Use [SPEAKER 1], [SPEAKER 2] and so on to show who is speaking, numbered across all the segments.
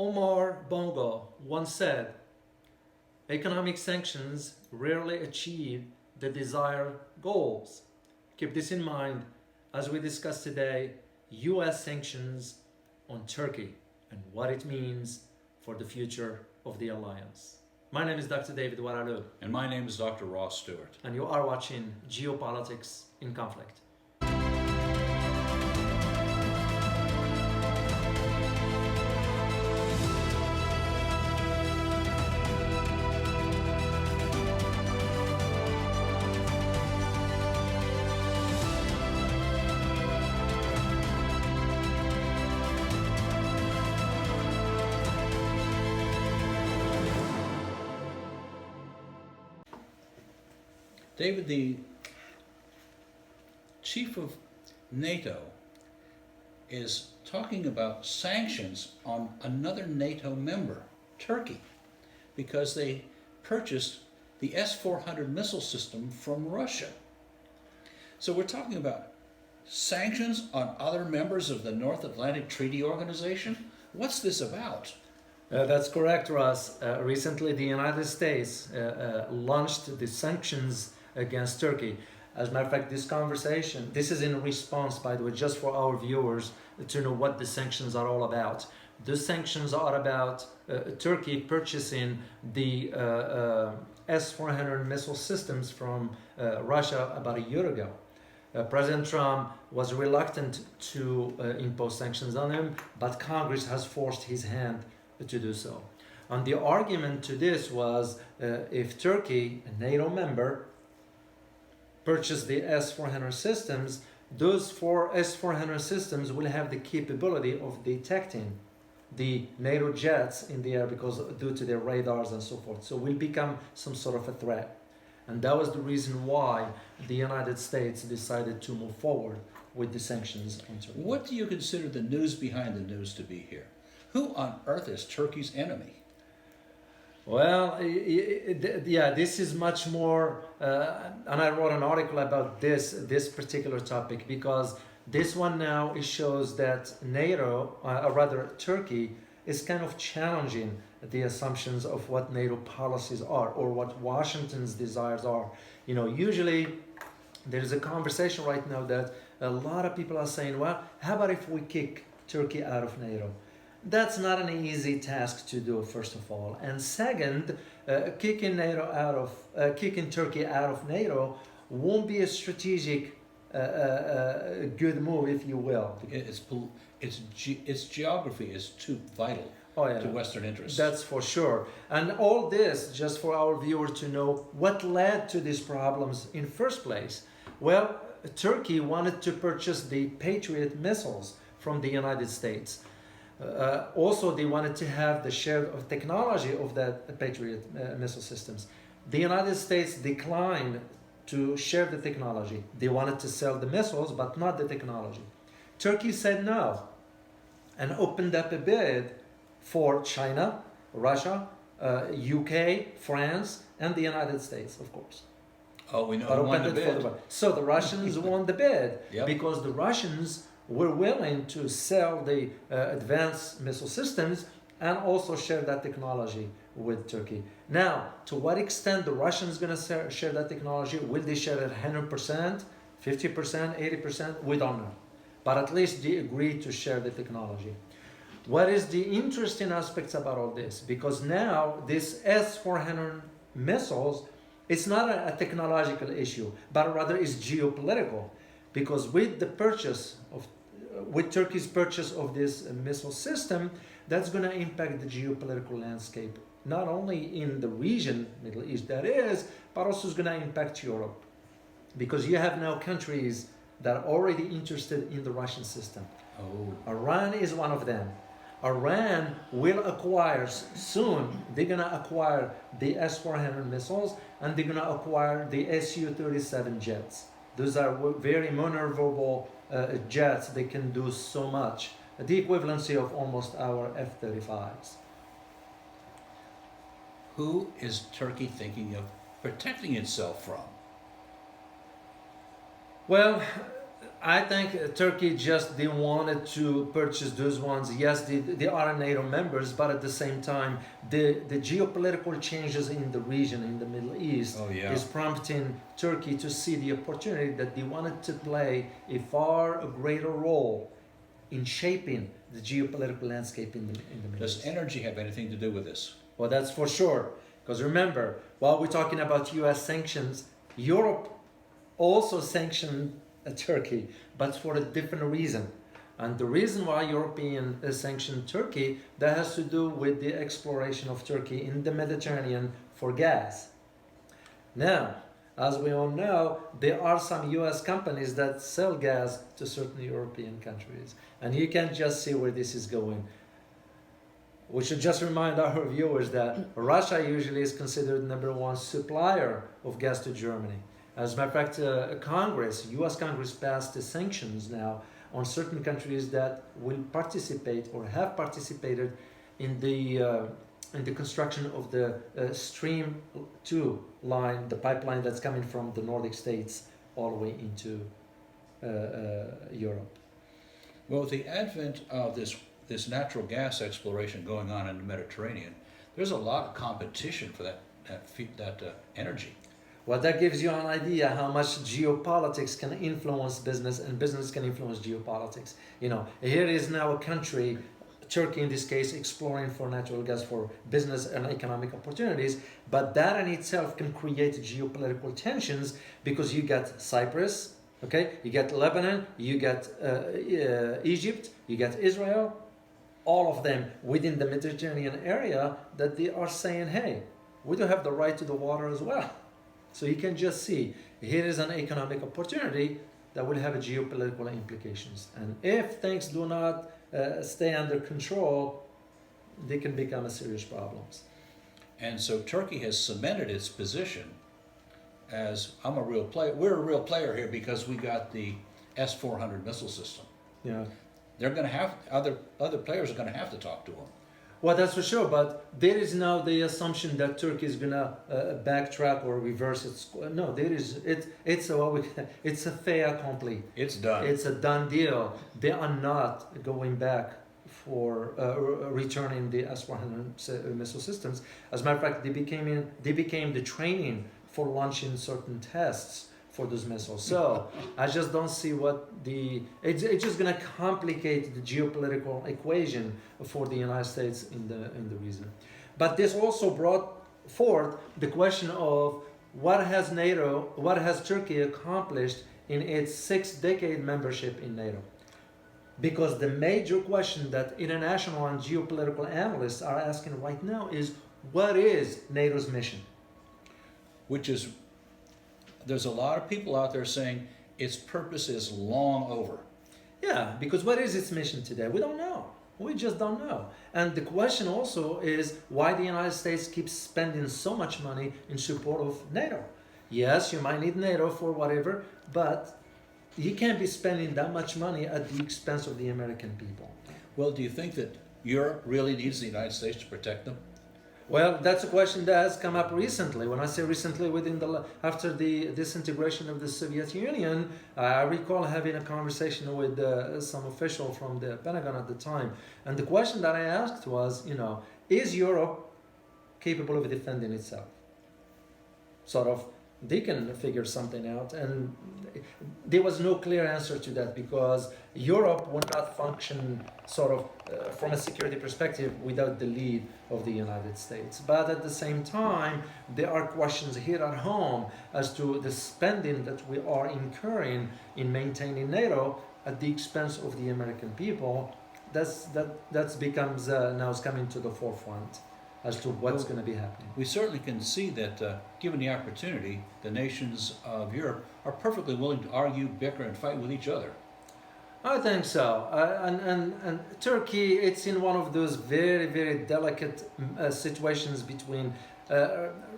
[SPEAKER 1] Omar Bongo once said, economic sanctions rarely achieve the desired goals. Keep this in mind as we discuss today US sanctions on Turkey and what it means for the future of the alliance. My name is Dr. David Oualaalou.
[SPEAKER 2] And my name is Dr. Ross Stewart.
[SPEAKER 1] And you are watching Geopolitics in Conflict.
[SPEAKER 2] David, the chief of NATO is talking about sanctions on another NATO member, Turkey, because they purchased the S-400 missile system from Russia. So we're talking about sanctions on other members of the North Atlantic Treaty Organization? What's this about?
[SPEAKER 1] That's correct, Russ. Recently, the United States launched the sanctions against Turkey. As a matter of fact, this is in response, by the way, just for our viewers to know what the sanctions are all about. The sanctions are about Turkey purchasing the S-400 missile systems from Russia about a year ago. President Trump was reluctant to impose sanctions on him, but Congress has forced his hand to do so. And the argument to this was if Turkey, a NATO member, purchased the S-400 systems, those four S-400 systems will have the capability of detecting the NATO jets in the air because due to their radars and so forth. So will become some sort of a threat. And that was the reason why the United States decided to move forward with the sanctions on Turkey.
[SPEAKER 2] What do you consider the news behind the news to be here? Who on earth is Turkey's enemy?
[SPEAKER 1] Well, yeah, this is much more, and I wrote an article about this particular topic because this one now it shows that NATO, or rather Turkey, is kind of challenging the assumptions of what NATO policies are or what Washington's desires are. You know, usually there's a conversation right now that a lot of people are saying, well, how about if we kick Turkey out of NATO? That's not an easy task to do, first of all. And second, kicking Turkey out of NATO won't be a strategic good move, if you will.
[SPEAKER 2] Its geography is too vital to Western interests.
[SPEAKER 1] That's for sure. And all this, just for our viewers to know, what led to these problems in first place? Well, Turkey wanted to purchase the Patriot missiles from the United States. Also, they wanted to have the share of technology of that Patriot missile systems. The United States declined to share the technology. They wanted to sell the missiles, but not the technology. Turkey said no and opened up a bid for China, Russia, UK, France, and the United States, of course.
[SPEAKER 2] Oh, we know who won the bid.
[SPEAKER 1] So the Russians won the bid
[SPEAKER 2] Yep.
[SPEAKER 1] because the Russians were willing to sell the advanced missile systems and also share that technology with Turkey. Now, to what extent the Russians going to share that technology? Will they share it 100%, 50%, 80%? We don't know. But at least they agreed to share the technology. What is the interesting aspects about all this? Because now this S-400 missiles, it's not a technological issue, but rather is geopolitical. Because with Turkey's purchase of this missile system, that's going to impact the geopolitical landscape, not only in the region, Middle East that is, but also is going to impact Europe. Because you have now countries that are already interested in the Russian system.
[SPEAKER 2] Oh.
[SPEAKER 1] Iran is one of them. Iran will acquire soon, they're going to acquire the S-400 missiles and they're going to acquire the Su-37 jets. Those are very maneuverable jets. They can do so much. The equivalency of almost our F-35s.
[SPEAKER 2] Who is Turkey thinking of protecting itself from?
[SPEAKER 1] Well, I think Turkey just they wanted to purchase those ones. Yes, they are NATO members, but at the same time, the geopolitical changes in the region, in the Middle East,
[SPEAKER 2] Oh, yeah.
[SPEAKER 1] is prompting Turkey to see the opportunity that they wanted to play a far greater role in shaping the geopolitical landscape in the Middle
[SPEAKER 2] Does
[SPEAKER 1] East.
[SPEAKER 2] energy have anything to do with this?
[SPEAKER 1] Well, that's for sure. Because remember, while we're talking about U.S. sanctions, Europe also sanctioned Turkey, but for a different reason. And the reason why European sanctioned Turkey, that has to do with the exploration of Turkey in the Mediterranean for gas. Now, as we all know, there are some US companies that sell gas to certain European countries. And you can just see where this is going. We should just remind our viewers that Russia usually is considered number one supplier of gas to Germany. As a matter of fact, US Congress passed the sanctions now on certain countries that will participate or have participated in the construction of the Stream 2 line, the pipeline that's coming from the Nordic states all the way into Europe.
[SPEAKER 2] Well, with the advent of this natural gas exploration going on in the Mediterranean, there's a lot of competition for that energy.
[SPEAKER 1] Well, that gives you an idea how much geopolitics can influence business and business can influence geopolitics. You know, here is now a country, Turkey in this case, exploring for natural gas for business and economic opportunities, but that in itself can create geopolitical tensions because you got Cyprus, okay, you got Lebanon, you got Egypt, you got Israel, all of them within the Mediterranean area that they are saying, hey, we do have the right to the water as well. So you can just see, here is an economic opportunity that will have a geopolitical implications. And if things do not stay under control, they can become a serious problems.
[SPEAKER 2] And so Turkey has cemented its position as I'm a real player. We're a real player here because we got the S-400 missile system.
[SPEAKER 1] Yeah.
[SPEAKER 2] They're going to have other players are going to have to talk to them.
[SPEAKER 1] Well, that's for sure, but there is now the assumption that Turkey is gonna backtrack or reverse its. No, there is it's a fait accompli.
[SPEAKER 2] It's done.
[SPEAKER 1] It's a done deal. They are not going back for returning the S-400 missile systems. As a matter of fact, they became the training for launching certain tests for those missiles. So I just don't see what it's just going to complicate the geopolitical equation for the United States in the region. But this also brought forth the question of what has Turkey accomplished in its 6-decade membership in NATO? Because the major question that international and geopolitical analysts are asking right now is, what is NATO's mission?
[SPEAKER 2] Which is, there's a lot of people out there saying its purpose is long over.
[SPEAKER 1] Yeah, because what is its mission today? We don't know. We just don't know. And the question also is why the United States keeps spending so much money in support of NATO. Yes, you might need NATO for whatever, but you can't be spending that much money at the expense of the American people.
[SPEAKER 2] Well, do you think that Europe really needs the United States to protect them?
[SPEAKER 1] Well, that's a question that has come up recently. When I say recently, after the disintegration of the Soviet Union, I recall having a conversation with some official from the Pentagon at the time, and the question that I asked was, is Europe capable of defending itself? Sort of, they can figure something out, and there was no clear answer to that because Europe would not function sort of from a security perspective without the lead of the United States. But at the same time, there are questions here at home as to the spending that we are incurring in maintaining NATO at the expense of the American people. That's becomes now is coming to the forefront as to what's going to be happening.
[SPEAKER 2] We certainly can see that, given the opportunity, the nations of Europe are perfectly willing to argue, bicker, and fight with each other.
[SPEAKER 1] I think so. And Turkey, it's in one of those very, very delicate situations between,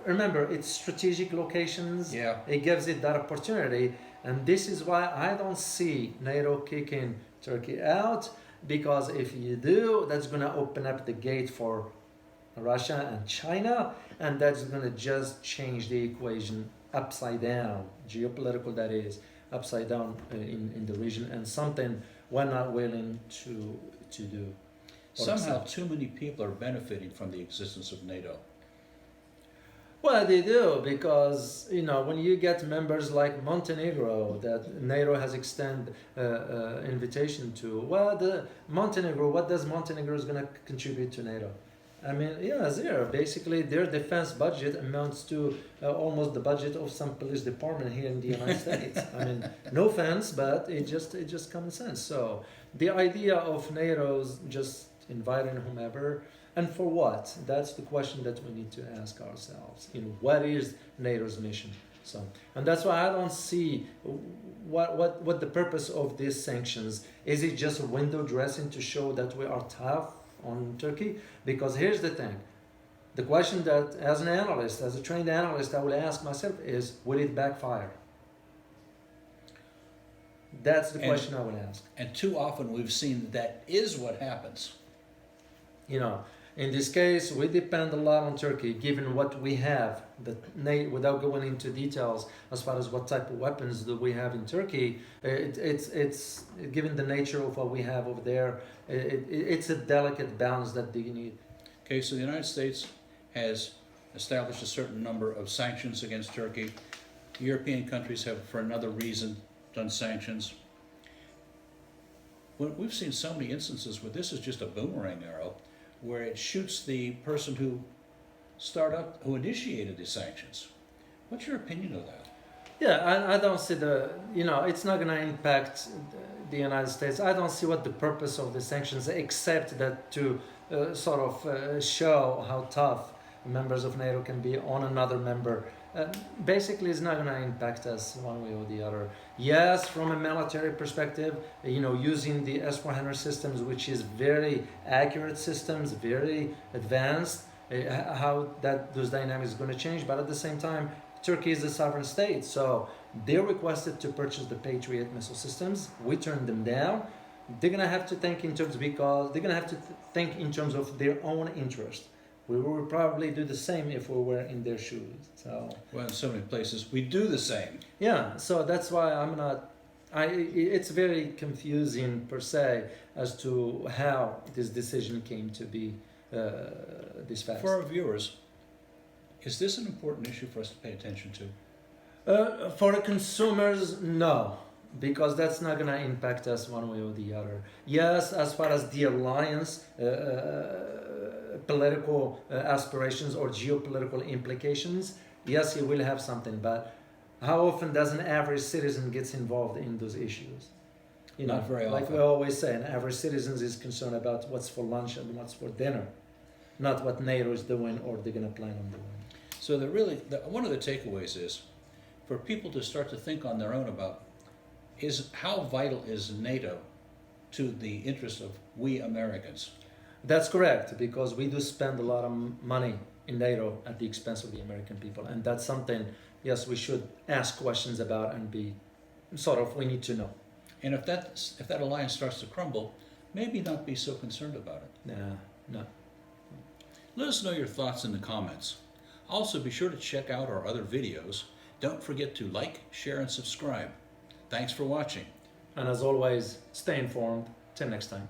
[SPEAKER 1] remember, it's strategic locations.
[SPEAKER 2] Yeah.
[SPEAKER 1] It gives it that opportunity. And this is why I don't see NATO kicking Turkey out, because if you do, that's going to open up the gate for Russia and China, and that's going to just change the equation upside down, geopolitical that is. upside down in the region, and something we're not willing to do. or
[SPEAKER 2] Somehow
[SPEAKER 1] accept.
[SPEAKER 2] too many people are benefiting from the existence of NATO.
[SPEAKER 1] Well, they do, because when you get members like Montenegro that NATO has extended invitation to. Well, the Montenegro, what does Montenegro is going to contribute to NATO? I mean, yeah, zero. Basically, their defense budget amounts to almost the budget of some police department here in the United States. I mean, no offense, but it just common sense. So the idea of NATO's just inviting whomever, and for what? That's the question that we need to ask ourselves. What is NATO's mission? So, and that's why I don't see what the purpose of these sanctions. Is it just a window dressing to show that we are tough on Turkey? Because here's the thing. The question that, as an analyst, as a trained analyst, I will ask myself is, will it backfire? That's the question I would ask.
[SPEAKER 2] And too often we've seen that is what happens.
[SPEAKER 1] In this case, we depend a lot on Turkey, given what we have. Without going into details as far as what type of weapons do we have in Turkey, it's given the nature of what we have over there. It's a delicate balance that they need.
[SPEAKER 2] Okay, so the United States has established a certain number of sanctions against Turkey. European countries have, for another reason, done sanctions. We've seen so many instances where this is just a boomerang arrow, where it shoots the person who initiated the sanctions. What's your opinion of that?
[SPEAKER 1] Yeah, I don't see it's not going to impact the United States. I don't see what the purpose of the sanctions, except that to show how tough members of NATO can be on another member. Basically, it's not going to impact us one way or the other. Yes, from a military perspective, using the S-400 systems, which is very accurate systems, very advanced, how those dynamics are going to change. But at the same time, Turkey is a sovereign state, so they requested to purchase the Patriot missile systems. We turned them down. They're going to have to think in terms think in terms of their own interest. We will probably do the same if we were in their shoes. So.
[SPEAKER 2] Well, in so many places we do the same.
[SPEAKER 1] Yeah, so that's why I'm not. It's very confusing per se as to how this decision came to be this fast.
[SPEAKER 2] For our viewers, is this an important issue for us to pay attention
[SPEAKER 1] to? For the consumers, no, because that's not going to impact us one way or the other. Yes, as far as the alliance. Political aspirations or geopolitical implications, yes, he will have something, but how often does an average citizen get involved in those issues?
[SPEAKER 2] Not very often.
[SPEAKER 1] Like we always say, an average citizen is concerned about what's for lunch and what's for dinner, not what NATO is doing or they're going to plan on doing.
[SPEAKER 2] So one of the takeaways is for people to start to think on their own about how vital is NATO to the interest of we Americans.
[SPEAKER 1] That's correct, because we do spend a lot of money in NATO at the expense of the American people, and that's something, yes, we should ask questions about and be we need to know.
[SPEAKER 2] And if that alliance starts to crumble, maybe not be so concerned about it.
[SPEAKER 1] No.
[SPEAKER 2] Let us know your thoughts in the comments. Also, be sure to check out our other videos. Don't forget to like, share, and subscribe. Thanks for watching.
[SPEAKER 1] And as always, stay informed. Till next time.